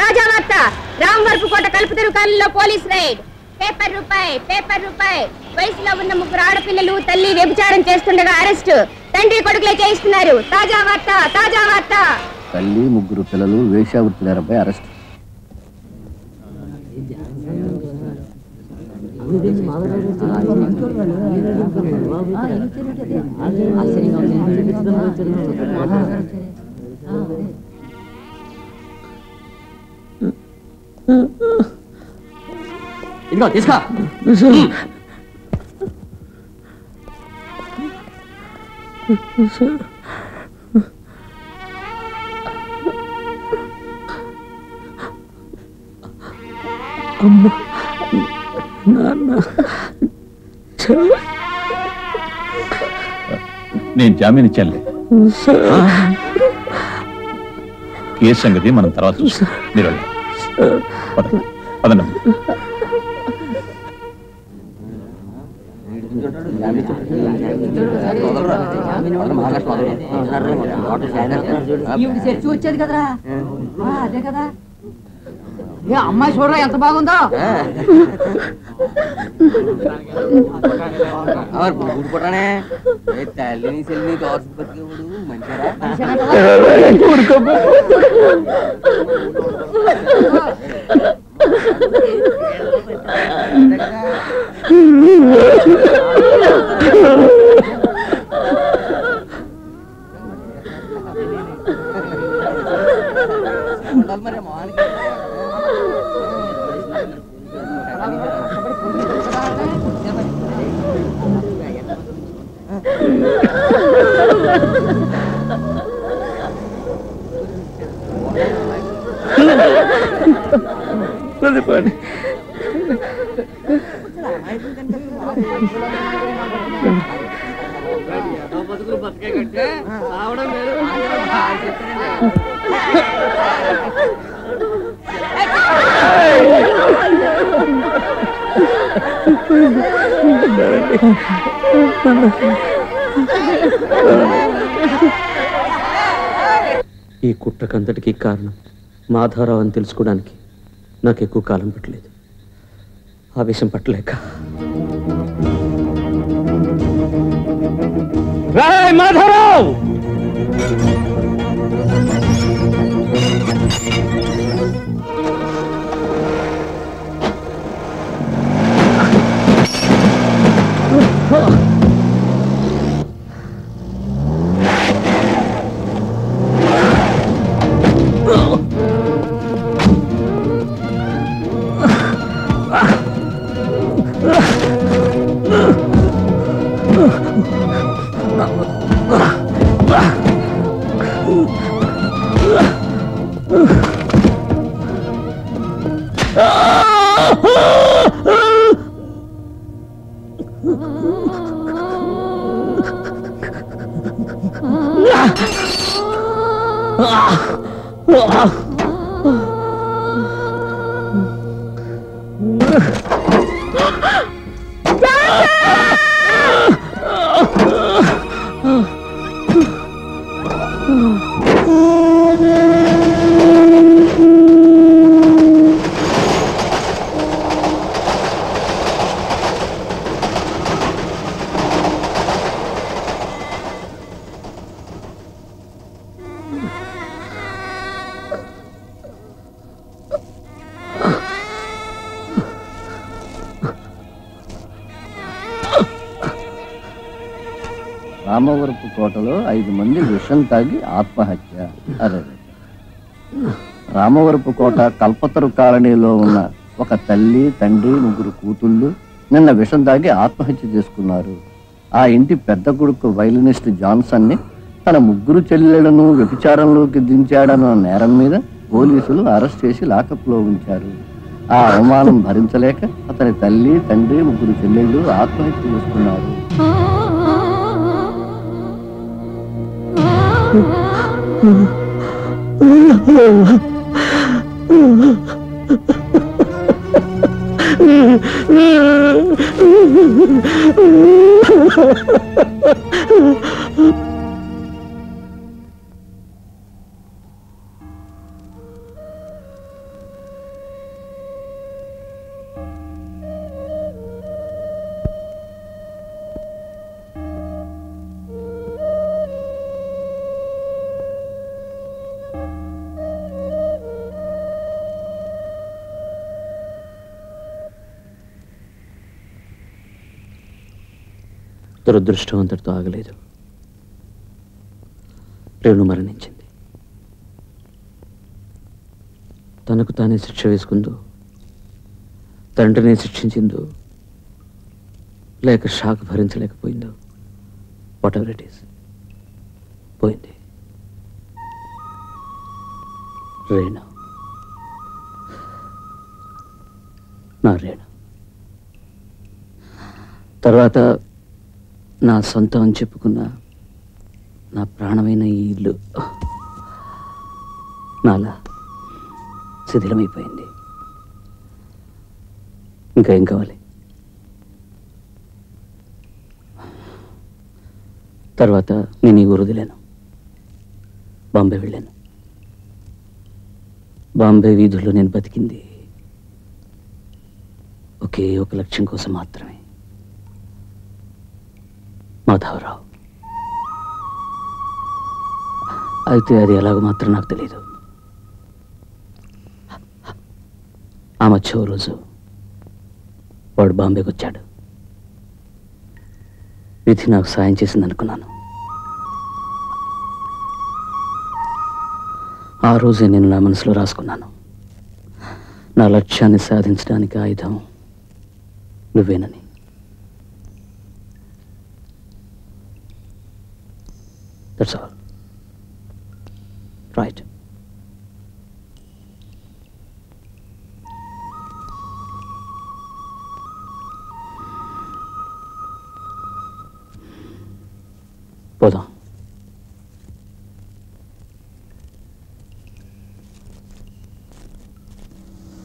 తాజా వార్త రామవరపుకోట కలుపుతరు కాలంలో పోలీస్ రైడ్. పేపర్ రూపాయి. వయసులో ఉన్న 3 ఆడపిల్లలు తల్లి వ్యభిచారం చేస్తుండగా అరెస్టు. తండ్రి కొడుకులే చేయిస్తున్నారు. తాజా వార్త. తల్లి 3 పిల్లలు వేశ్యావృత్తులపై అరెస్ట్. ఇదిగో తీసుకో. అమ్మ నాన్న నేను జామీన్ ఇచ్చానులే. కేసు సంగతి మనం తర్వాత చూస్తాం. మీరు పదండి. వచ్చేది కదరా, అదే కదా. ఏ అమ్మాయి చూడరా ఎంత బాగుందో. కూడుకుంటానే తల్లిని సెల్లిని దోశ బతికేవాడు మంచిగా. మరి మానికి బతుకులు బతికే కంటే రావడం లేదు. ఈ కుట్రకంతటికి కారణం మాధవరావు అని తెలుసుకోవడానికి నాకు ఎక్కువ కాలం పట్టలేదు. ఆ విషయం పట్టలేక మాధవరావు రామవరపు కోటలో 5 మంది విషం తాగి ఆత్మహత్య. అరే, రామవరపు కోట కల్పతరు కాలనీలో ఉన్న ఒక తల్లి తండ్రి 3 కూతుళ్ళు నిన్న విషం తాగి ఆత్మహత్య చేసుకున్నారు. ఆ ఇంటి పెద్ద కొడుకు వైలినిస్ట్ జాన్సన్ ని తన 3 చెల్లెళ్లను వ్యభిచారంలోకి దించాడన్న నేరం మీద పోలీసులు అరెస్ట్ చేసి లాకప్లో ఉంచారు. ఆ అవమానం భరించలేక అతని తల్లి తండ్రి 3 చెల్లెళ్ళు ఆత్మహత్య చేసుకున్నారు. దురదృష్టం అంతటితో ఆగలేదు. రేణు మరణించింది. తనకు తానే శిక్ష వేసుకుందో, తండ్రిని శిక్షించిందో, లేక షాక్ భరించలేకపోయిందో, వాట్ ఎవర్ ఇట్ ఈస్, పోయింది. రేణు, నా రేణు. తర్వాత నా సొంతం అని చెప్పుకున్న నా ప్రాణమైన ఈ ఇల్లు నాలా శిథిలమైపోయింది. ఇంకా ఏం కావాలి? తర్వాత నేను ఈ ఊరు వదిలాను, బాంబే వెళ్ళాను. బాంబే వీధుల్లో నేను బతికింది ఒకే ఒక లక్ష్యం కోసం మాత్రమే, మాధవరావు. అయితే అది ఎలాగో మాత్రం నాకు తెలియదు. ఆ మధ్య ఓ రోజు వాడు బాంబేకి వచ్చాడు. విధి నాకు సాయం చేసింది అనుకున్నాను. ఆ రోజే నేను నా మనసులో రాసుకున్నాను, నా లక్ష్యాన్ని సాధించడానికి ఆయుధం నువ్వేనని. That's all. రైట్. పోదాం.